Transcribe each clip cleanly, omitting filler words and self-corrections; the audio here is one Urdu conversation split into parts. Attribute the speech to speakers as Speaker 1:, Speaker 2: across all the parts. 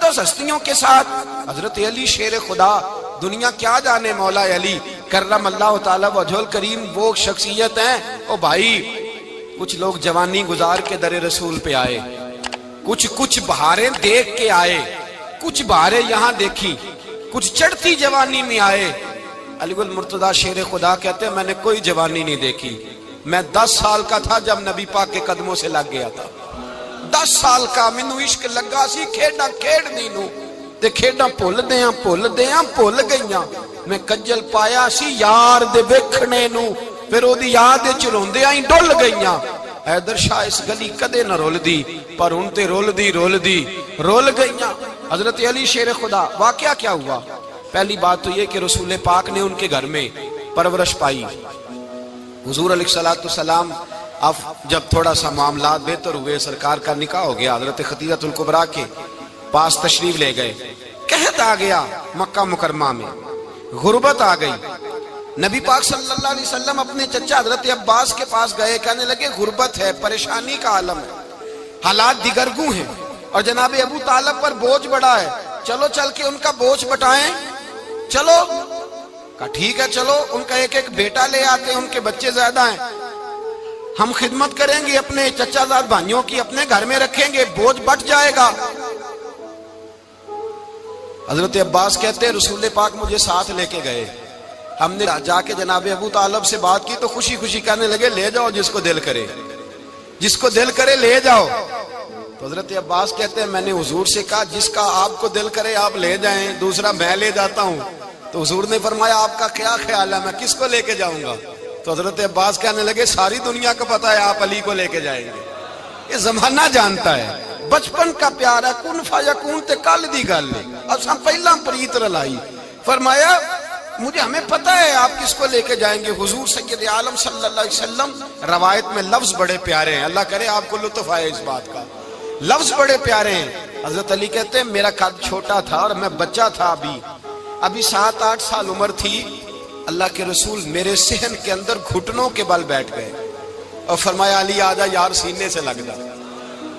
Speaker 1: مقدس ہستیوں کے ساتھ حضرت علی شیر خدا، دنیا کیا جانے مولا علی کرم اللہ تعالی وجہ الکریم وہ شخصیت ہیں۔ او بھائی کچھ لوگ جوانی گزار کے در رسول پہ آئے، کچھ بہاریں دیکھ کے آئے، کچھ بہاریں یہاں دیکھی، کچھ چڑھتی جوانی میں آئے۔ علی گل مرتضیٰ شیر خدا کہتے ہیں میں نے کوئی جوانی نہیں دیکھی، میں 10 سال کا تھا جب نبی پاک کے قدموں سے لگ گیا تھا، 10 سال کا مینوں عشق لگا سی، کھیڈاں کھیڈنی نو تے کھیڈاں بھول گئیاں، میں کجل پایا سی یار دے ویکھنے نو، پھر او دی یاد وچ روندیاں ہی ڈل گئیاں۔ حیدر شاہ اس گلی کدے نہ رول دی، پر ہن تے رول گئیاں۔ حضرت علی شیر خدا، واقعہ کیا ہوا؟ پہلی بات تو یہ کہ رسول پاک نے ان کے گھر میں پرورش پائی۔ حضور علیہ السلام اب جب تھوڑا سا معاملات بہتر ہوئے، سرکار کا نکاح ہو گیا، حضرت خدیجہ الکبریٰ کے پاس تشریف لے گئے، قحط آ گیا مکہ مکرمہ میں، غربت آ گئی۔ نبی پاک صلی اللہ علیہ وسلم اپنے چچا حضرت عباس کے پاس گئے، کہنے لگے غربت ہے، پریشانی کا عالم ہے، حالات دیگرگوں ہیں، اور جناب ابو طالب پر بوجھ بڑا ہے، چلو چل کے ان کا بوجھ بٹائیں۔ چلو کہا ٹھیک ہے، چلو ان کا ایک بیٹا لے آتے ہیں، ان کے بچے زیادہ ہیں، ہم خدمت کریں گے اپنے چچا زاد بھائیوں کی، اپنے گھر میں رکھیں گے، بوجھ بٹ جائے گا۔ حضرت عباس کہتے ہیں رسول پاک مجھے ساتھ لے کے گئے، ہم نے جا کے جناب ابو طالب سے بات کی تو خوشی خوشی کہنے لگے لے جاؤ جس کو دل کرے لے جاؤ۔ تو حضرت عباس کہتے ہیں میں نے حضور سے کہا جس کا آپ کو دل کرے آپ لے جائیں، دوسرا میں لے جاتا ہوں۔ تو حضور نے فرمایا آپ کا کیا خیال ہے، میں کس کو لے کے جاؤں گا؟ تو حضرت عباس کہنے لگے ساری دنیا کو پتا ہے آپ علی کو لے کے جائیں گے، یہ زمانہ جانتا ہے، بچپن کا پیار ہے، کن فیکون تے کل دی گل ہے، اساں پہلا پریت رلائی۔ فرمایا مجھے ہمیں پتہ ہے آپ کس کو لے کے جائیں گے، حضور سید عالم صلی اللہ علیہ وسلم۔ روایت میں لفظ بڑے پیارے ہیں، اللہ کرے آپ کو لطف آئے اس بات کا، لفظ بڑے پیارے ہیں۔ حضرت علی کہتے ہیں میرا قد چھوٹا تھا اور میں بچہ تھا، ابھی 7-8 سال عمر تھی، اللہ کے رسول میرے صحن کے اندر گھٹنوں کے بل بیٹھ گئے اور فرمایا علی آجا یار سینے سے لگ جا۔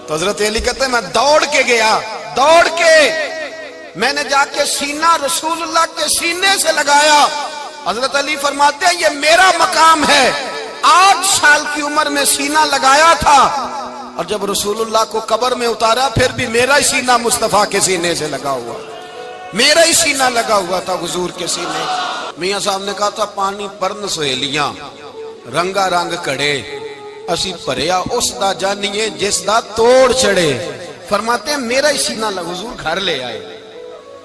Speaker 1: تو حضرت علی کہتے ہیں میں دوڑ کے گیا، میں نے جا کے سینہ رسول اللہ کے سینے سے لگایا۔ حضرت علی فرماتے ہیں یہ میرا مقام ہے، 8 سال کی عمر میں سینہ لگایا تھا، اور جب رسول اللہ کو قبر میں اتارا پھر بھی میرا ہی سینہ مصطفیٰ کے سینے سے لگا ہوا، میرا ہی سینہ لگا ہوا تھا حضور کے سینے۔ میاں صاحب نے کہا تھا پانی پرن سہیلیاں رنگا رنگ کڑے، اسی پریا اس دا جانیے جس دا توڑ چڑے۔ فرماتے ہیں میرا ہی سینہ لگا، حضور گھر لے آئے۔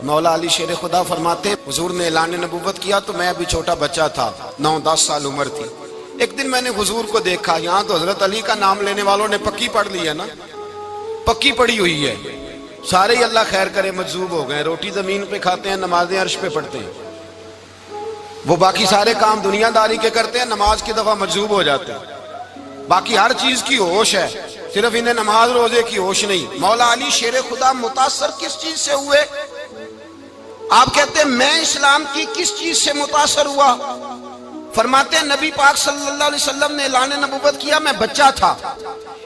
Speaker 1: مولا علی شیر خدا فرماتے ہیں حضور نے اعلان نبوت کیا تو میں ابھی چھوٹا بچہ تھا، 9-10 سال عمر تھی۔ ایک دن میں نے حضور کو دیکھا، یہاں تو حضرت علی کا نام لینے والوں نے پکی پڑھ لی ہے نا، پکی پڑھی ہوئی ہے، سارے ہی اللہ خیر کرے مجذوب ہو گئے، روٹی زمین پہ کھاتے ہیں، نمازیں عرش پہ پڑھتے ہیں، وہ باقی سارے کام دنیا داری کے کرتے ہیں، نماز کی دفعہ مجذوب ہو جاتے ہیں، باقی ہر چیز کی ہوش ہے، صرف انہیں نماز روزے کی ہوش نہیں۔ مولا علی شیر خدا متاثر کس چیز سے ہوئے؟ آپ کہتے ہیں میں اسلام کی کس چیز سے متاثر ہوا؟ فرماتے ہیں نبی پاک صلی اللہ علیہ وسلم نے اعلان نبوت کیا، میں بچہ تھا،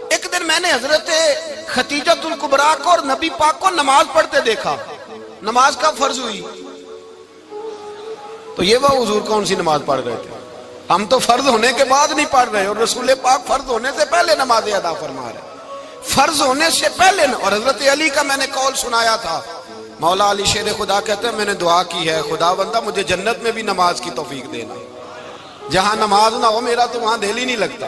Speaker 1: ایک دن میں نے حضرت خدیجہ الکبریٰ کو اور نبی پاک کو نماز پڑھتے دیکھا۔ نماز کب فرض ہوئی؟ تو یہ وہ حضور کون سی نماز پڑھ رہے تھے؟ ہم تو فرض ہونے کے بعد نہیں پڑھ رہے، اور رسول پاک فرض ہونے سے پہلے نماز ادا فرما رہے، فرض ہونے سے پہلے۔ اور حضرت علی کا میں نے قول سنایا تھا، مولا علی شیر خدا کہتے ہیں میں نے دعا کی ہے خدا بندہ مجھے جنت میں بھی نماز کی توفیق دینا، جہاں نماز نہ ہو میرا تو وہاں دل ہی نہیں لگتا۔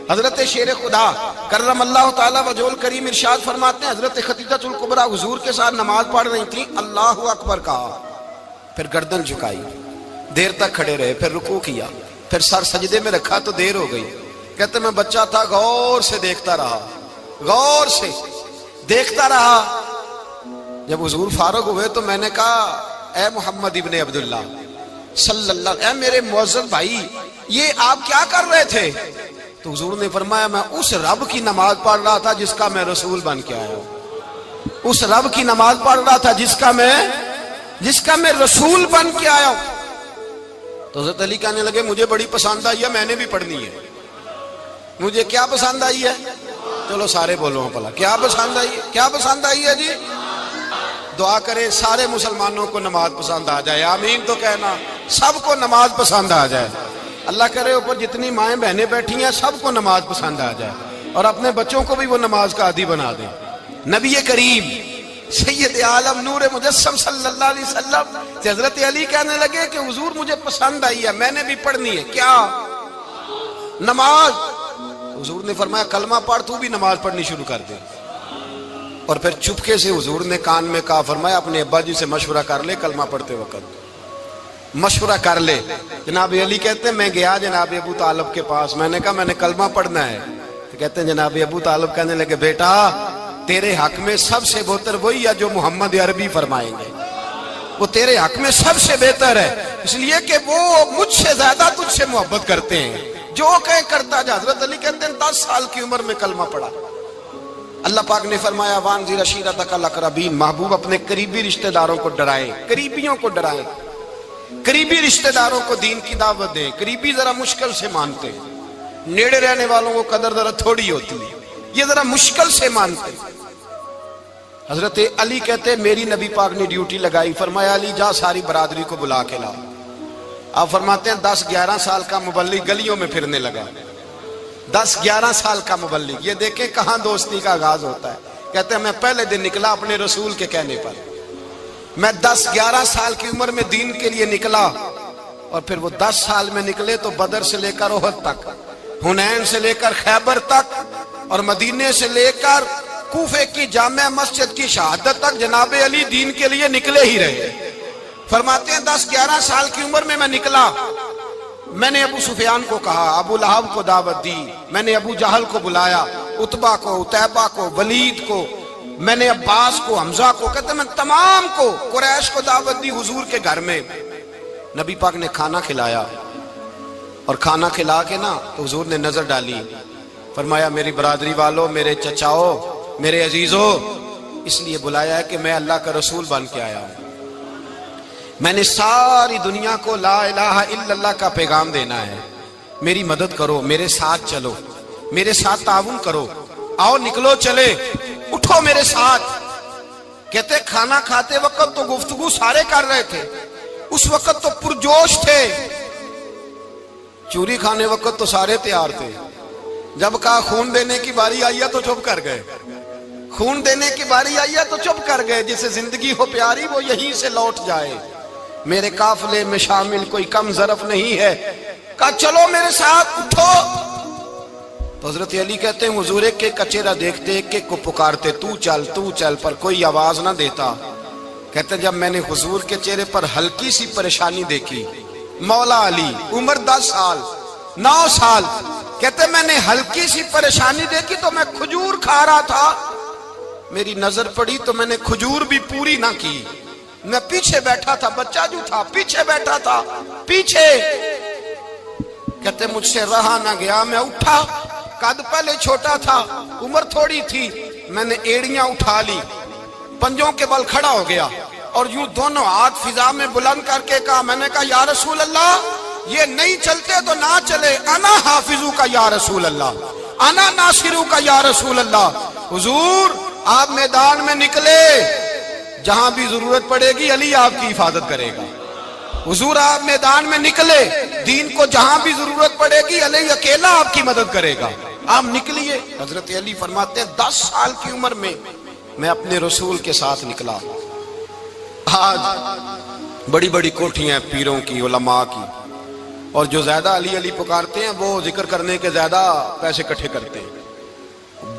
Speaker 1: حضرت شیر خدا کرم اللہ تعالیٰ وجہ الکریم ارشاد فرماتے ہیں حضرت خدیجہ الکبریٰ حضور کے ساتھ نماز پڑھ رہی تھیں، اللہ اکبر کہا، پھر گردن جھکائی، دیر تک کھڑے رہے، پھر رکوع کیا، پھر سر سجدے میں رکھا تو دیر ہو گئی۔ کہتے میں بچہ تھا، غور سے دیکھتا رہا، غور سے دیکھتا رہا۔ جب حضور فارغ ہوئے تو میں نے کہا اے محمد ابن عبداللہ صلی اللہ علیہ، اے میرے معزز بھائی یہ آپ کیا کر رہے تھے؟ تو حضور نے فرمایا میں اس رب کی نماز پڑھ رہا تھا جس کا میں رسول بن کے آیا ہوں، اس رب کی نماز پڑھ رہا تھا جس کا میں رسول بن کے آیا ہوں۔ تو حضرت علی کہنے لگے مجھے بڑی پسند آئی ہے، میں نے بھی پڑھنی ہے۔ مجھے کیا پسند آئی ہے؟ چلو سارے بولو پلا، کیا پسند آئی ہے؟ کیا پسند آئی ہے جی؟ دعا کرے سارے مسلمانوں کو نماز پسند آ جائے، آمین تو کہنا، سب کو نماز پسند آ جائے۔ اللہ کرے اوپر جتنی مائیں بہنیں بیٹھی ہیں سب کو نماز پسند آ جائے، اور اپنے بچوں کو بھی وہ نماز کا عادی بنا دیں۔ نبی کریم سید عالم نور مجسم صلی اللہ علیہ وسلم سے حضرت علی کہنے لگے کہ حضور مجھے پسند آئی ہے، میں نے بھی پڑھنی ہے، کیا؟ نماز۔ حضور نے فرمایا کلمہ پڑھ، تو بھی نماز پڑھنی شروع کر دے۔ اور پھر چپکے سے حضور نے کان میں کہا، فرمایا اپنے ابا جی سے مشورہ کر لے کلمہ پڑھتے وقت، مشورہ کر لے۔ جناب علی کہتے ہیں میں گیا جناب ابو طالب کے پاس، میں نے کہا میں نے کلمہ پڑھنا ہے، تو کہتے ہیں جناب ابو طالب کہنے لگے بیٹا تیرے حق میں سب سے بہتر وہی ہے جو محمد عربی فرمائیں گے، وہ تیرے حق میں سب سے بہتر ہے، اس لیے کہ وہ مجھ سے زیادہ تجھ سے محبت کرتے ہیں، جو کہیں کرتا جا۔ حضرت علی کہتے ہیں 10 سال کی عمر میں کلمہ پڑھا۔ اللہ پاک نے فرمایا وانذر عشیرتک الاقربین، محبوب اپنے قریبی رشتہ داروں کو ڈرائیں، قریبیوں کو ڈرائیں، قریبی رشتہ داروں کو دین کی دعوت دیں۔ قریبی ذرا مشکل سے مانتے ہیں، نیڑے رہنے والوں کو قدر ذرا تھوڑی ہوتی ہے، یہ ذرا مشکل سے مانتے ہیں۔ حضرت علی کہتے ہیں میری نبی پاک نے ڈیوٹی لگائی، فرمایا علی جا ساری برادری کو بلا کے لا۔ آپ فرماتے ہیں 10-11 سال کا مبلغ گلیوں میں پھرنے لگا، 10-11 سال کا مبلغ، یہ دیکھیں کہاں دوستی کا آغاز ہوتا ہے۔ کہتے ہیں میں پہلے دن نکلا اپنے رسول کے کہنے پر، میں 10-11 سال کی عمر میں دین کے لیے نکلا، اور پھر وہ 10 سال میں نکلے تو بدر سے لے کر احد تک، حنین سے لے کر خیبر تک، اور مدینے سے لے کر کوفے کی جامع مسجد کی شہادت تک جناب علی دین کے لیے نکلے ہی رہے۔ فرماتے ہیں 10-11 سال کی عمر میں نکلا، میں نے ابو سفیان کو کہا، ابو لہب کو دعوت دی، میں نے ابو جہل کو بلایا، عتبہ کو، عتیبہ کو، ولید کو، میں نے عباس کو، حمزہ کو، کہتے ہیں میں تمام کو، قریش کو دعوت دی حضور کے گھر میں۔ نبی پاک نے کھانا کھلایا، اور کھانا کھلا کے نا تو حضور نے نظر ڈالی، فرمایا میری برادری والوں، میرے چچاؤ، میرے عزیزو، اس لیے بلایا ہے کہ میں اللہ کا رسول بن کے آیا ہوں، میں نے ساری دنیا کو لا الہ الا اللہ کا پیغام دینا ہے، میری مدد کرو، میرے ساتھ چلو، میرے ساتھ تعاون کرو، آؤ نکلو چلے، اٹھو میرے ساتھ۔ کہتے کھانا کھاتے وقت تو گفتگو سارے کر رہے تھے، اس وقت تو پرجوش تھے، چوری کھانے وقت تو سارے تیار تھے، جب کہا خون دینے کی باری آئی ہے تو چپ کر گئے، خون دینے کی باری آئی ہے تو چپ کر گئے، جسے زندگی ہو پیاری وہ یہیں سے لوٹ جائے، میرے قافلے میں شامل کوئی کم ظرف نہیں ہے، کہا چلو میرے ساتھ اٹھو۔ تو حضرت علی کہتے ہیں حضور ایک ایک کا چہرہ دیکھتے، ایک ایک کو پکارتے، تو چل، پر کوئی آواز نہ دیتا۔ کہتے ہیں جب میں نے حضور کے چہرے پر ہلکی سی پریشانی دیکھی، مولا علی عمر 10 سال 9 سال، کہتے ہیں میں نے ہلکی سی پریشانی دیکھی تو میں کھجور کھا رہا تھا، میری نظر پڑی تو میں نے کھجور بھی پوری نہ کی، میں پیچھے بیٹھا تھا، بچہ جو تھا پیچھے بیٹھا تھا، پیچھے۔ کہتے مجھ سے رہا نہ گیا، میں اٹھا، قد پہلے چھوٹا تھا، عمر تھوڑی تھی، میں نے ایڑیاں اٹھا لی، پنجوں کے بل کھڑا ہو گیا، اور یوں دونوں ہاتھ فضا میں بلند کر کے کہا، میں نے کہا یا رسول اللہ یہ نہیں چلتے تو نہ چلے، انا حافظو کا یا رسول اللہ، انا ناصرو کا یا رسول اللہ۔ حضور آپ میدان میں نکلے، جہاں بھی ضرورت پڑے گی علی آپ کی حفاظت کرے گا، حضور آپ میدان میں نکلے، دین کو جہاں بھی ضرورت پڑے گی علی اکیلا آپ کی مدد کرے گا، آپ نکلیے۔ حضرت علی فرماتے ہیں 10 سال کی عمر میں میں اپنے رسول کے ساتھ نکلا۔ آج بڑی بڑی کوٹھیاں پیروں کی، علماء کی، اور جو زیادہ علی علی پکارتے ہیں وہ ذکر کرنے کے زیادہ پیسے اکٹھے کرتے ہیں،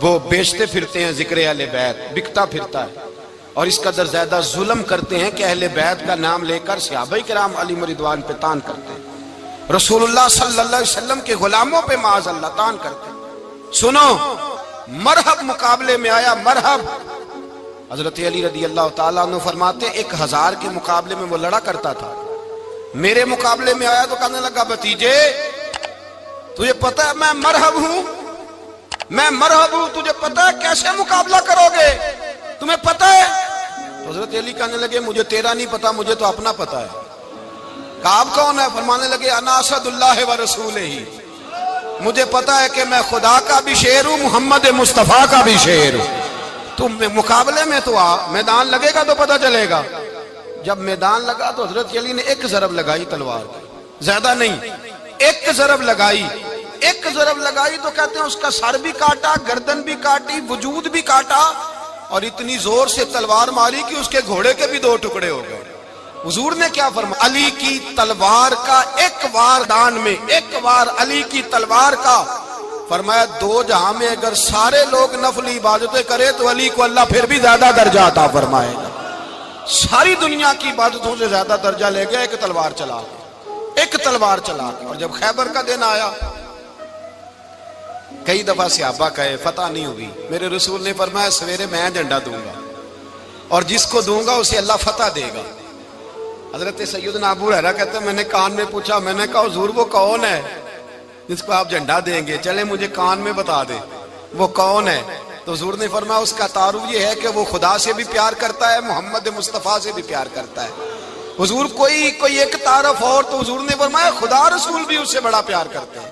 Speaker 1: وہ بیچتے پھرتے ہیں ذکر اہل بیت، بکتا پھرتا ہے، اور اس قدر زیادہ ظلم کرتے ہیں کہ اہل بیت کا نام لے کر صحابہ کرام علی رضوان پہ تان کرتے ہیں، رسول اللہ صلی اللہ علیہ وسلم کے غلاموں پہ معاذ اللہ تان کرتے ہیں۔ سنو، مرحب مقابلے میں آیا، مرحب۔ حضرت علی رضی اللہ تعالیٰ عنہ فرماتے 1000 کے مقابلے میں وہ لڑا کرتا تھا، میرے مقابلے میں آیا تو کہنے لگا بھتیجے تجھے پتہ ہے میں مرحب ہوں، میں مرحب ہوں، تجھے پتہ ہے کیسے مقابلہ کرو گے، تمہیں پتہ ہے؟ حضرت علی کہنے لگے مجھے تیرا نہیں پتا، مجھے تو اپنا پتا ہے۔ کہا آپ کون ہے؟ فرمانے لگے انا اسد اللہ و رسولہ، مجھے پتا ہے کہ میں خدا کا بھی شیر ہوں، محمد مصطفیٰ کا بھی شیر ہوں۔ تم مقابلے میں تو آ، میدان لگے گا تو پتہ چلے گا۔ جب میدان لگا تو حضرت علی نے ایک ضرب لگائی تلوار کی، زیادہ نہیں، ایک ضرب لگائی۔ ایک ضرب لگائی تو کہتے ہیں اس کا سر بھی کاٹا، گردن بھی کاٹی، وجود بھی کاٹا، اور اتنی زور سے تلوار ماری کہ اس کے گھوڑے کے بھی 2 ٹکڑے ہو گئے۔ حضور نے کیا فرمایا؟ علی کی تلوار کا ایک وار دان میں، ایک وار علی کی تلوار کا، فرمایا 2 جہاں میں اگر سارے لوگ نفلی عبادتیں کرے تو علی کو اللہ پھر بھی زیادہ درجہ عطا فرمائے گا۔ ساری دنیا کی عبادتوں سے زیادہ درجہ لے گیا ایک تلوار چلا کے، ایک تلوار چلا کے۔ اور جب خیبر کا دن آیا، کئی دفعہ صحابہ کہے فتح نہیں ہوئی، میرے رسول نے فرمایا سویرے میں جھنڈا دوں گا اور جس کو دوں گا اسے اللہ فتح دے گا۔ حضرت سیدنا ابو ہریرہ کہتے ہیں میں نے کان میں پوچھا، میں نے کہا حضور وہ کون ہے جس کو آپ جھنڈا دیں گے؟ چلے مجھے کان میں بتا دے وہ کون ہے۔ تو حضور نے فرمایا اس کا تعارف یہ ہے کہ وہ خدا سے بھی پیار کرتا ہے، محمد مصطفیٰ سے بھی پیار کرتا ہے۔ حضور کوئی ایک تعارف اور، تو حضور نے فرمایا خدا رسول بھی اس سے بڑا پیار کرتے ہیں۔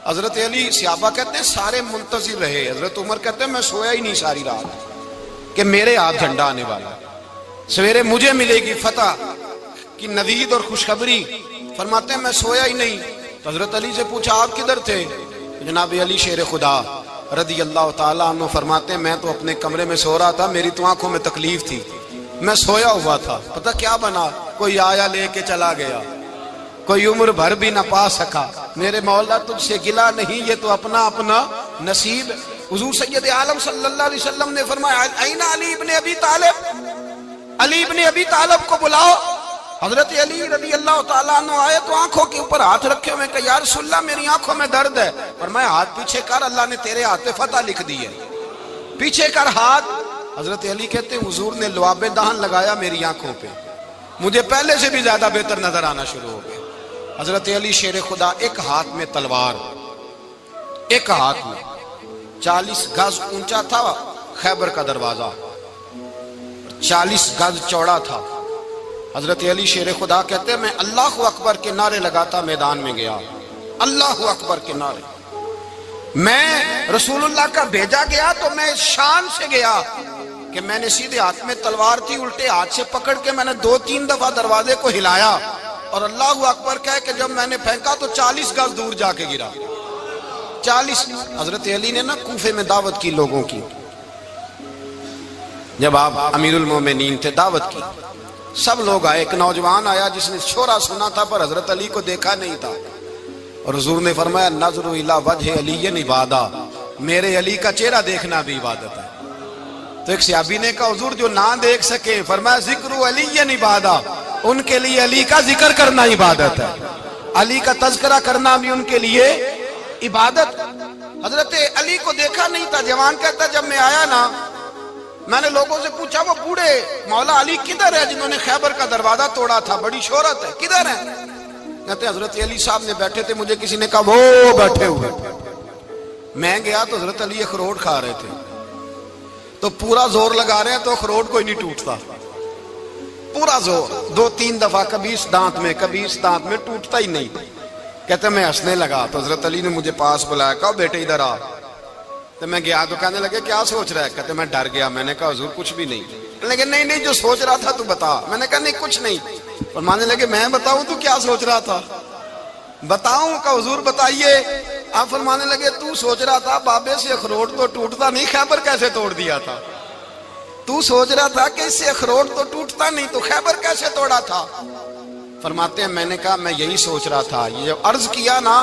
Speaker 1: حضرت علی، صحابہ کہتے ہیں سارے منتظر رہے۔ حضرت عمر کہتے ہیں میں سویا ہی نہیں ساری رات کہ میرے ہاتھ جھنڈا آنے والا، سویرے مجھے ملے گی فتح کی نوید اور خوشخبری۔ فرماتے ہیں میں سویا ہی نہیں۔ تو حضرت علی سے پوچھا آپ کدھر تھے؟ جناب علی شیر خدا رضی اللہ تعالیٰ عنہ فرماتے ہیں میں تو اپنے کمرے میں سو رہا تھا، میری تو آنکھوں میں تکلیف تھی، میں سویا ہوا تھا، پتہ کیا بنا، کوئی آیا لے کے چلا گیا، کوئی عمر بھر بھی نہ پا سکا۔ میرے مولا تجھ سے گلا نہیں، یہ تو اپنا اپنا نصیب۔ حضور سید عالم صلی اللہ علیہ وسلم نے فرمایا این علی ابن ابی طالب، علی ابن ابی طالب کو بلاؤ۔ حضرت علی رضی اللہ تعالیٰ عنہ آئے تو آنکھوں کے اوپر ہاتھ رکھے ہوئے کہ یا رسول اللہ میری آنکھوں میں درد ہے۔ فرمایا ہاتھ پیچھے کر، اللہ نے تیرے ہاتھ پہ فتح لکھ دی ہے، پیچھے کر ہاتھ۔ حضرت علی کہتے ہیں حضور نے لعاب دہن لگایا میری آنکھوں پہ، مجھے پہلے سے بھی زیادہ بہتر نظر آنا شروع ہو گیا۔ حضرت علی شیر خدا، ایک ہاتھ میں تلوار، ایک ہاتھ میں 40 گز اونچا تھا خیبر کا دروازہ، 40 گز چوڑا تھا۔ حضرت علی شیر خدا کہتے ہیں میں اللہ اکبر کے نعرے لگاتا میدان میں گیا، اللہ اکبر کے نعرے۔ میں رسول اللہ کا بھیجا گیا تو میں شان سے گیا کہ میں نے سیدھے ہاتھ میں تلوار تھی، الٹے ہاتھ سے پکڑ کے میں نے 2-3 دفعہ دروازے کو ہلایا اور اللہ اکبر کہہ کہ جب میں نے پھینکا تو 40 گز دور جا کے گرا، 40۔ حضرت علی نے نا کوفے میں دعوت کی لوگوں کی، جب آپ امیر المومنین تھے، دعوت کی، سب لوگ آئے۔ ایک نوجوان آیا جس نے شورا سنا تھا پر حضرت علی کو دیکھا نہیں تھا، اور حضور نے فرمایا نظر الی وجہ علی عبادہ، میرے علی کا چہرہ دیکھنا بھی عبادت ہے۔ تو ایک صحابی نے کہا حضور جو نہ دیکھ سکے، فرمایا ذکر علی عبادہ، ان کے لیے علی کا ذکر کرنا عبادت ہے، علی کا تذکرہ کرنا بھی ان کے لیے عبادت۔ حضرت علی کو دیکھا نہیں تھا۔ جوان کہتا جب میں آیا نا، میں نے لوگوں سے پوچھا وہ بوڑھے مولا علی کدھر ہے جنہوں نے خیبر کا دروازہ توڑا تھا، بڑی شہرت ہے، کدھر ہے؟ کہتے ہیں حضرت علی صاحب نے بیٹھے تھے، مجھے کسی نے کہا وہ بیٹھے ہوئے۔ میں گیا تو حضرت علی اخروٹ کھا رہے تھے، تو پورا زور لگا رہے ہیں تو اخروٹ کوئی نہیں ٹوٹتا، پورا زور 2-3 دفعہ، کبھی اس دانت میں کبھی اس دانت میں، ٹوٹتا ہی نہیں۔ کہتے میں ہنسنے لگا تو حضرت علی نے مجھے پاس بلایا، کہا بیٹے ادھر آ۔ تو میں گیا تو کہنے لگے کیا سوچ رہا ہے؟ کہتے میں ڈر گیا۔ میں نے کہا حضور کچھ بھی نہیں۔ لیکن نہیں جو سوچ رہا تھا تو بتا۔ میں نے کہا نہیں کچھ نہیں۔ فرمانے لگے میں بتاؤں تو کیا سوچ رہا تھا؟ بتاؤں؟ کہ حضور بتائیے۔ آپ فرمانے لگے تو سوچ رہا تھا بابے سے اخروٹ تو ٹوٹتا نہیں، خیبر کیسے توڑ دیا تھا؟ تو سوچ رہا تھا کہ اس سے اخروٹ تو ٹوٹتا نہیں تو خیبر کیسے توڑا تھا؟ فرماتے ہیں میں نے کہا میں یہی سوچ رہا تھا۔ یہ جب عرض کیا نا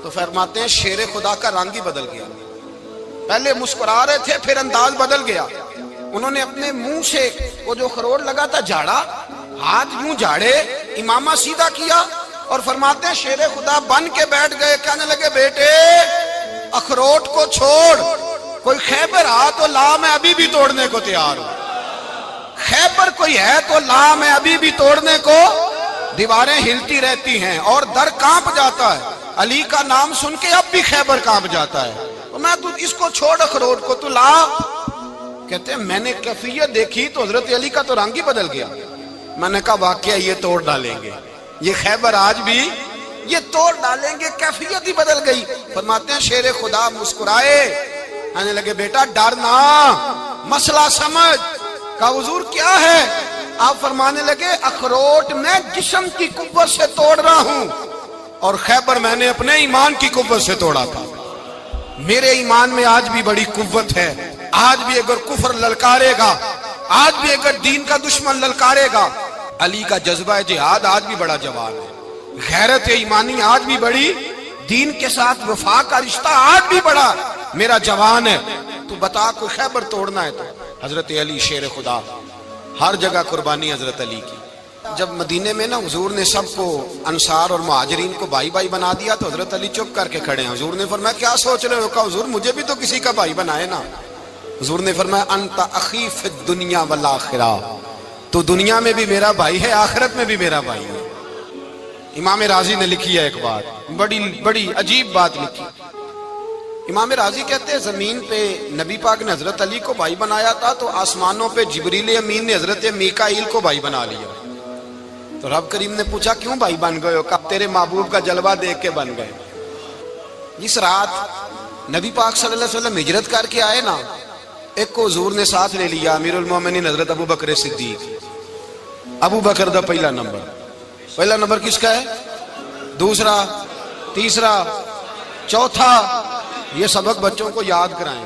Speaker 1: تو فرماتے ہیں شیر خدا کا رنگ ہی بدل گیا، پہلے مسکرا رہے تھے پھر انداز بدل گیا۔ انہوں نے اپنے منہ سے وہ جو خروٹ لگا تھا جھاڑا، ہاتھ یوں جھاڑے، امامہ سیدھا کیا اور فرماتے ہیں شیر خدا بن کے بیٹھ گئے۔ کہنے لگے بیٹے اخروٹ کو چھوڑ، کوئی خیبر آ تو لا، میں ابھی بھی توڑنے کو تیار ہوں۔ خیبر کوئی ہے تو لا، میں ابھی بھی توڑنے کو۔ دیواریں ہلتی رہتی ہیں اور در کانپ جاتا ہے، علی کا نام سن کے اب بھی خیبر کانپ جاتا ہے۔ میں تو اس کو چھوڑ اخروٹ کو تو لا۔ کہتے ہیں میں نے کیفیت دیکھی تو حضرت علی کا تو رنگ ہی بدل گیا۔ میں نے کہا واقعہ یہ توڑ ڈالیں گے، یہ خیبر آج بھی یہ توڑ ڈالیں گے، کیفیت ہی بدل گئی۔ فرماتے ہیں شیر خدا مسکرائے، کہنے لگے بیٹا ڈر نہ، مسئلہ سمجھ۔ کہا حضور کیا ہے؟ آپ فرمانے لگے اخروٹ میں جسم کی قوت سے توڑ رہا ہوں اور خیبر میں نے اپنے ایمان کی قوت سے توڑا تھا۔ میرے ایمان میں آج بھی بڑی قوت ہے، آج بھی اگر کفر للکارے گا، آج بھی اگر دین کا دشمن للکارے گا، علی کا جذبہ جہاد آج بھی بڑا جوان ہے، غیرت ایمانی آج بھی بڑی، دین کے ساتھ وفا کا رشتہ آج بھی بڑا میرا جوان ہے۔ تو بتا کوئی خیبر توڑنا ہے تو حضرت علی شیر خدا، ہر جگہ قربانی حضرت علی کی۔ جب مدینے میں نا حضور نے سب کو انصار اور مہاجرین کو بھائی بھائی بنا دیا تو حضرت علی چپ کر کے کھڑے ہیں۔ حضور نے فرمایا کیا سوچ رہے ہو؟ کہا حضور مجھے بھی تو کسی کا بھائی بنائے نا۔ حضور نے فرمایا انت اخی فی الدنیا والآخرہ، تو دنیا میں بھی میرا بھائی ہے، آخرت میں بھی میرا بھائی ہے۔ امام راضی نے لکھی ہے ایک بات، بڑی عجیب بات لکھی۔ امام راضی کہتے ہیں زمین پہ نبی پاک نے حضرت علی کو بھائی بنایا تھا تو آسمانوں پہ جبریل امین نے حضرت میکائیل کو بھائی بنا لیا۔ تو رب کریم نے پوچھا کیوں بھائی بن گئے ہو؟ کہا تیرے محبوب کا جلوہ دیکھ کے بن گئے۔ جس رات نبی پاک صلی اللہ علیہ وسلم ہجرت کر کے آئے نا، ایک کو حضور نے ساتھ لے لیا، امیر المومنین حضرت ابو بکر صدیق۔ ابو بکر دا پہلا نمبر کس کا ہے؟ دوسرا، تیسرا، چوتھا۔ یہ سبق بچوں کو یاد کرائیں۔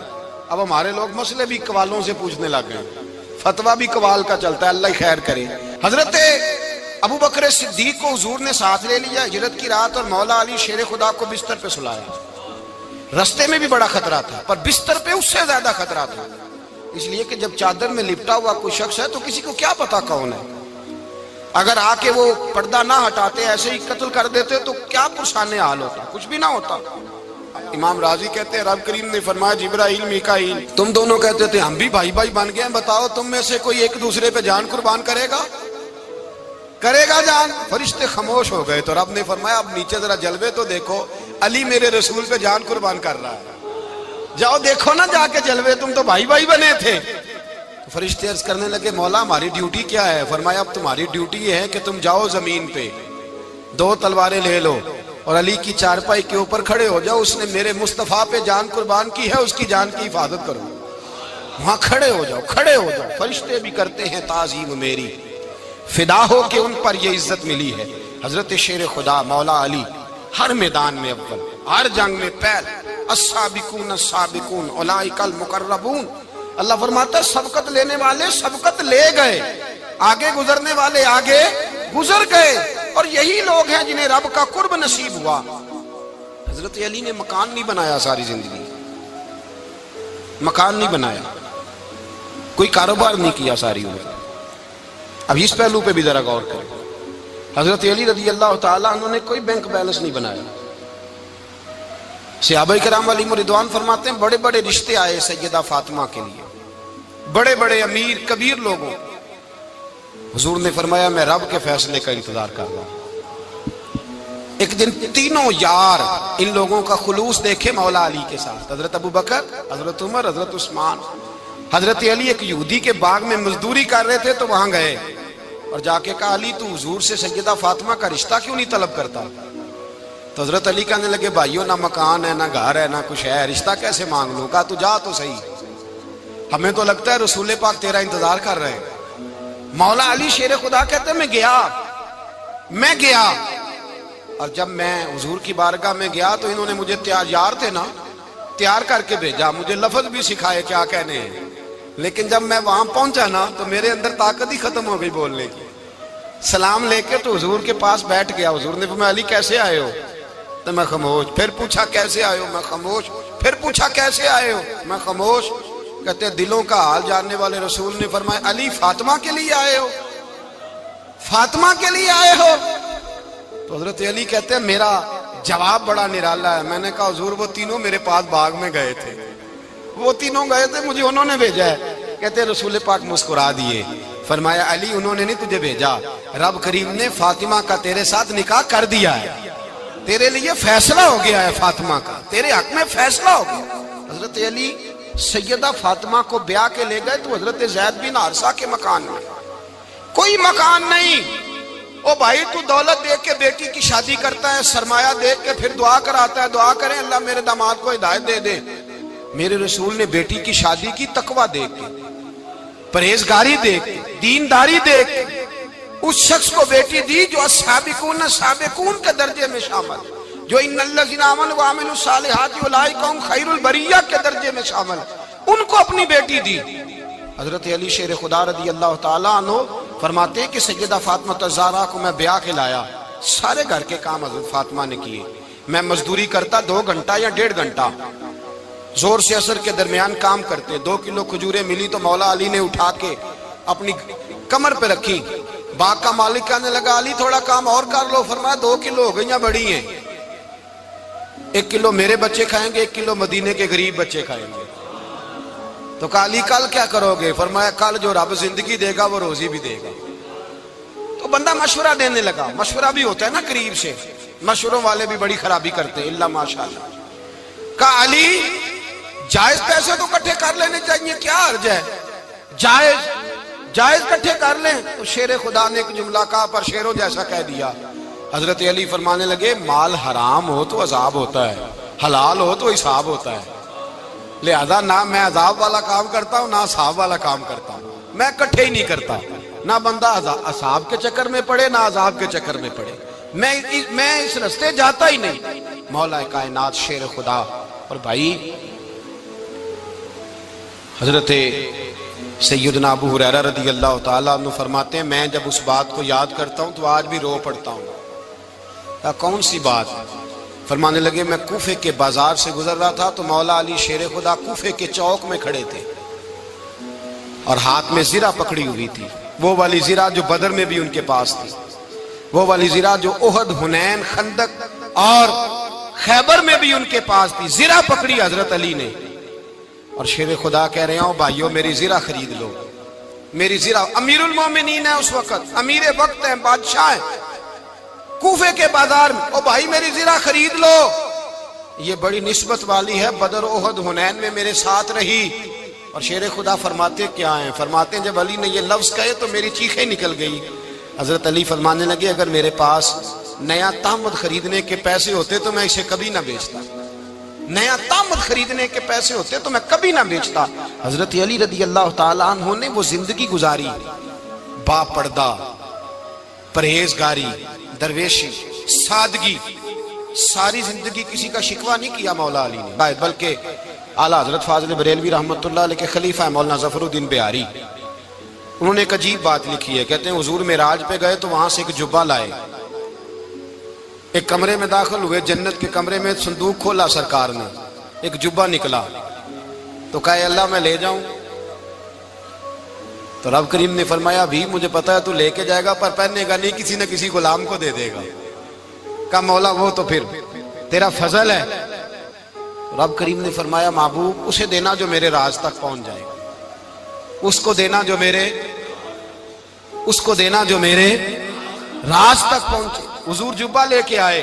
Speaker 1: اب ہمارے لوگ مسئلے بھی قوالوں سے پوچھنے لگ گئے، فتویٰ بھی قوال کا چلتا ہے، اللہ خیر کرے۔ حضرت ابو بکر صدیق کو حضور نے ساتھ لے لیا ہجرت کی رات، اور مولا علی شیر خدا کو بستر پہ سلایا۔ رستے میں بھی بڑا خطرہ تھا پر بستر پہ اس سے زیادہ خطرہ تھا، اس لیے کہ جب چادر میں لپٹا ہوا کوئی شخص ہے تو کسی کو کیا پتا کون ہے، اگر آ کے وہ پردہ نہ ہٹاتے ایسے ہی قتل کر دیتے تو کیا پرسان حال ہوتا، کچھ بھی نہ ہوتا۔ امام راضی کہتے ہیں رب کریم نے فرمایا جبرائیل میکائیل تم دونوں کہتے تھے ہم بھی بھائی بھائی بن گئے ہیں، بتاؤ تم میں سے کوئی ایک دوسرے پہ جان قربان کرے گا جان؟ فرشتے خاموش ہو گئے تو رب نے فرمایا اب نیچے ذرا جلوے تو دیکھو، علی میرے رسول پہ جان قربان کر رہا ہے، جاؤ دیکھو نا جا کے جلوے، تم تو بھائی بھائی بنے تھے۔ فرشتے عرض کرنے لگے مولا ہماری ڈیوٹی کیا ہے؟ فرمایا اب تمہاری ڈیوٹی یہ ہے کہ تم جاؤ زمین پہ، دو تلواریں لے لو اور علی کی چارپائی کے اوپر کھڑے ہو جاؤ، اس نے میرے مصطفیٰ پہ جان قربان کی ہے، اس کی جان کی حفاظت کرو۔ وہاں کھڑے ہو جاؤ۔ فرشتے بھی کرتے ہیں تعظیم میری، فدا ہو کہ ان پر یہ عزت ملی ہے۔ حضرت شیر خدا مولا علی ہر میدان میں اول، ہر جنگ میں پہل، السابقون السابقون اولئک المقربون۔ اللہ فرماتا ہے سبقت لینے والے سبقت لے گئے، آگے گزرنے والے آگے گزر گئے، اور یہی لوگ ہیں جنہیں رب کا قرب نصیب ہوا۔ حضرت علی نے مکان نہیں بنایا، ساری زندگی مکان نہیں بنایا، کوئی کاروبار نہیں کیا ساری عمر۔ اب اس پہلو پہ بھی ذرا غور کریں، حضرت علی رضی اللہ تعالیٰ انہوں نے کوئی بینک بیلنس نہیں بنایا۔ صحابہ کرام علیہم رضوان فرماتے ہیں بڑے بڑے رشتے آئے سیدہ فاطمہ کے لیے، بڑے بڑے امیر کبیر لوگوں، حضور نے فرمایا میں رب کے فیصلے کا انتظار کر رہا ہوں۔ ایک دن تینوں یار ان لوگوں کا خلوص دیکھے مولا علی کے ساتھ، حضرت ابو بکر، حضرت عمر، حضرت عثمان۔ حضرت علی ایک یہودی کے باغ میں مزدوری کر رہے تھے تو وہاں گئے اور جا کے کہا علی تو حضور سے سیدہ فاطمہ کا رشتہ کیوں نہیں طلب کرتا؟ تو حضرت علی کہنے لگے بھائیو نہ مکان ہے نہ گھر ہے نہ کچھ ہے، رشتہ کیسے مانگ لوں؟ کہا تو جا تو صحیح، ہمیں تو لگتا ہے رسول پاک تیرا انتظار کر رہے ہیں۔ مولا علی شیر خدا کہتے ہیں میں گیا اور جب میں حضور کی بارگاہ میں گیا تو انہوں نے مجھے یار تھے نا تیار کر کے بھیجا، مجھے لفظ بھی سکھائے کیا کہنے ہیں، لیکن جب میں وہاں پہنچا نا تو میرے اندر طاقت ہی ختم ہو گئی بولنے کی۔ سلام لے کے تو حضور کے پاس بیٹھ گیا، حضور نے فرمایا علی کیسے آئے ہو؟ تو میں خاموش، پھر پوچھا کیسے آئے ہو؟ میں خاموش، پھر پوچھا کیسے آئے ہو؟ میں خاموش۔ کہتے ہیں دلوں کا حال جاننے والے رسول نے فرمایا علی فاطمہ کے لیے آئے ہو؟ فاطمہ کے لیے آئے ہو؟ تو حضرت علی کہتے ہیں میرا جواب بڑا نرالا ہے۔ میں نے کہا حضور وہ تینوں میرے پاس باغ میں گئے تھے، وہ تینوں گئے تھے، مجھے انہوں نے بھیجا ہے۔ کہتے ہیں رسول پاک مسکرا دیے، فرمایا علی انہوں نے نہیں تجھے بھیجا، رب کریم نے فاطمہ کا تیرے ساتھ نکاح کر دیا ہے، تیرے لیے فیصلہ ہو گیا ہے، فاطمہ کا تیرے حق میں فیصلہ ہو گیا۔ حضرت علی سیدہ فاطمہ کو بیاہ کے لے گئے تو حضرت زید بن حارثہ کے مکان میں کوئی مکان نہیں۔ او بھائی تو دولت دیکھ کے بیٹی کی شادی کرتا ہے، سرمایہ دیکھ کے پھر دعا کراتا ہے، دعا کریں اللہ میرے داماد کو ہدایت دے دے۔ میرے رسول نے بیٹی کی شادی کی تقویٰ دیکھ کے، پرہیزگاری دیکھ، دینداری دیکھ اس شخص کو بیٹی دی جو السابقون سابقون کے درجے میں شامل، جو ان الذین آمنوا وعملوا الصالحات اولئک هم خیر البریہ کے درجے میں شامل، ان کو اپنی بیٹی دی۔ حضرت علی شیر خدا رضی اللہ تعالیٰ عنہ فرماتے ہیں کہ سیدہ فاطمہ الزہرا کو میں بیاہ کے لایا، سارے گھر کے کام حضرت فاطمہ نے کیے، میں مزدوری کرتا 2 گھنٹہ یا 1.5 گھنٹہ، زور سے عصر کے درمیان کام کرتے، 2 کلو کھجوریں ملی تو مولا علی نے اٹھا کے اپنی کمر پہ رکھی، باغ کا مالک کہنے لگا علی تھوڑا کام اور کر لو، فرمایا 2 کلو ہو گئیں بڑی ہیں، 1 کلو میرے بچے کھائیں گے، 1 کلو مدینے کے غریب بچے کھائیں گے۔ تو کہا علی کل کیا کرو گے؟ فرمایا کل جو رب زندگی دے گا وہ روزی بھی دے گا۔ تو بندہ مشورہ دینے لگا، مشورہ بھی ہوتا ہے نا قریب سے، مشوروں والے بھی بڑی خرابی کرتے ہیں، اللہ ماشاءاللہ۔ کہا علی جائز پیسے تو کٹھے کر لینے چاہیے، کیا عرض ہے، جائز کٹھے کر لیں۔ تو شیر خدا نے ایک جملہ کہا پر شیروں جیسا کہہ دیا۔ حضرت علی فرمانے لگے مال حرام ہو تو عذاب ہوتا ہے، حلال ہو تو حساب ہوتا ہے، لہذا نہ میں عذاب والا کام کرتا ہوں نہ حساب والا کام کرتا ہوں، میں کٹھے ہی نہیں کرتا، نہ بندہ عذاب کے چکر میں پڑے نہ عذاب کے چکر میں پڑے، میں اس رستے جاتا ہی نہیں۔ مولا کائنات شیر خدا۔ اور بھائی حضرت سیدنا ابو ہریرہ رضی اللہ تعالیٰ عنہ فرماتے ہیں میں جب اس بات کو یاد کرتا ہوں تو آج بھی رو پڑتا ہوں۔ کون سی بات؟ فرمانے لگے میں کوفے کے بازار سے گزر رہا تھا تو مولا علی شیر خدا کوفے کے چوک میں کھڑے تھے اور ہاتھ میں زرہ پکڑی ہوئی تھی، وہ والی زرہ جو بدر میں بھی ان کے پاس تھی، وہ والی زرہ جو احد، حنین، خندق اور خیبر میں بھی ان کے پاس تھی، زرہ پکڑی حضرت علی نے اور شیر خدا کہہ رہے ہوں بھائیو میری زرہ خرید لو، میری زرہ۔ امیر المومنین ہے اس وقت، امیر وقت ہے، بادشاہ ہے، کوفے کے بازار میں، او بھائی میری زرہ خرید لو، یہ بڑی نسبت والی ہے، بدر، احد، حنین میں میرے ساتھ رہی۔ اور شیر خدا فرماتے کیا ہیں؟ فرماتے ہیں جب علی نے یہ لفظ کہے تو میری چیخیں نکل گئی۔ حضرت علی فرمانے لگے اگر میرے پاس نیا تامد خریدنے کے پیسے ہوتے تو میں اسے کبھی نہ بیچتا، نیا تامد خریدنے کے پیسے ہوتے تو میں کبھی نہ بیچتا۔ حضرت علی رضی اللہ تعالیٰ عنہ نے وہ زندگی گزاری، با پردہ، پرہیزگاری، درویشی، سادگی، ساری زندگی کسی کا شکوہ نہیں کیا مولا علی نے، بلکہ اعلیٰ حضرت فاضل بریلوی رحمت اللہ علیہ کے خلیفہ مولانا ظفر الدین بہاری، انہوں نے ایک عجیب بات لکھی ہے، کہتے ہیں حضور معراج پہ گئے تو وہاں سے ایک جبہ لائے، ایک کمرے میں داخل ہوئے، جنت کے کمرے میں صندوق کھولا سرکار نے، ایک جبہ نکلا تو کہا اللہ میں لے جاؤں؟ تو رب کریم نے فرمایا بھی مجھے پتا ہے تو لے کے جائے گا پر پہننے گا نہیں، کسی نہ کسی غلام کو دے دے گا۔ کہا مولا وہ تو پھر تیرا فضل ہے۔ رب کریم نے فرمایا محبوب اسے دینا جو میرے راز تک پہنچ جائے، اس کو دینا جو میرے راز تک پہنچے۔ حضور جبہ لے کے آئے۔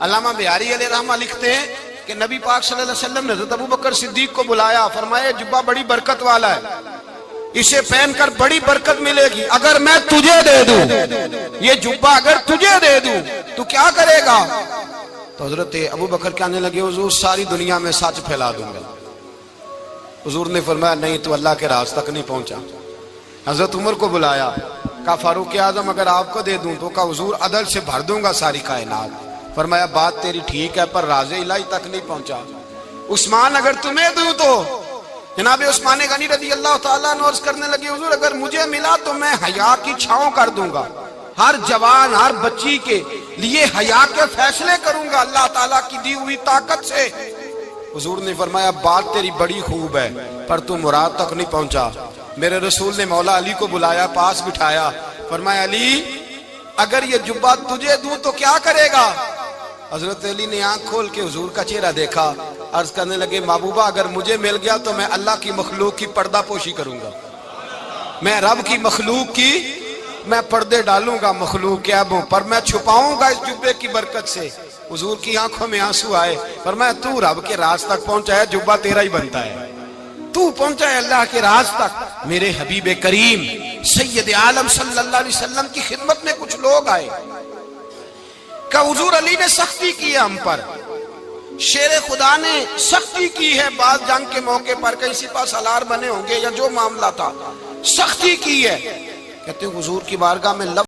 Speaker 1: علامہ بہاری علیہ رحمہ لکھتے ہیں کہ نبی پاک صلی اللہ علیہ وسلم نے حضرت ابوبکر صدیق کو بلایا، فرمایا جبہ بڑی برکت والا ہے، اسے پہن کر بڑی برکت ملے گی، اگر میں تجھے دے دوں، یہ جبہ اگر تجھے دے دوں تو کیا کرے گا؟ تو حضرت ابوبکر کہنے لگے حضور ساری دنیا میں سچ پھیلا دوں گا۔ حضور نے فرمایا نہیں تو اللہ کے راز تک نہیں پہنچا۔ حضرت عمر کو بلایا، کہا فاروق اعظم اگر آپ کو دے دوں تو کہا حضور عدل سے بھر دوں گا ساری کائنات۔ فرمایا بات تیری ٹھیک ہے پر راز الہی تک نہیں پہنچا۔ عثمان اگر تمہیں دوں تو جناب عثمان غنی رضی اللہ تعالیٰ عنہ عرض کرنے لگے حضور اگر مجھے ملا تو میں حیا کی چھاؤں کر دوں گا، ہر جوان ہر بچی کے لیے حیا کے فیصلے کروں گا اللہ تعالیٰ کی دی ہوئی طاقت سے۔ حضور نے فرمایا بات تیری بڑی خوب ہے پر تو مراد تک نہیں پہنچا۔ میرے رسول نے مولا علی کو بلایا، پاس بٹھایا، فرمایا علی اگر یہ جبہ تجھے دوں تو کیا کرے گا؟ حضرت علی نے آنکھ کھول کے حضور کا چہرہ دیکھا، عرض کرنے لگے محبوبہ اگر مجھے مل گیا تو میں اللہ کی مخلوق کی پردہ پوشی کروں گا، میں رب کی مخلوق کی میں پردے ڈالوں گا مخلوق کے عیبوں پر، میں چھپاؤں گا اس جبے کی برکت سے۔ حضور کی آنکھوں میں آنسو آئے، فرمایا تو رب کے راز تک پہنچا ہے، جبہ تیرا ہی بنتا ہے، تو پہنچا ہے اللہ کے راز تک۔ میرے حبیب کریم سید عالم صلی اللہ علیہ وسلم کی خدمت میں کچھ لوگ آئے کہ حضور علی نے سختی کی ہے ہم پر، شیر خدا نے سختی کی ہے، بعض جنگ کے موقع پر کہیں سپہ سالار بنے ہوں گے یا جو معاملہ تھا، سختی کی ہے. کہتے ہیں حضور کی بارگاہ میں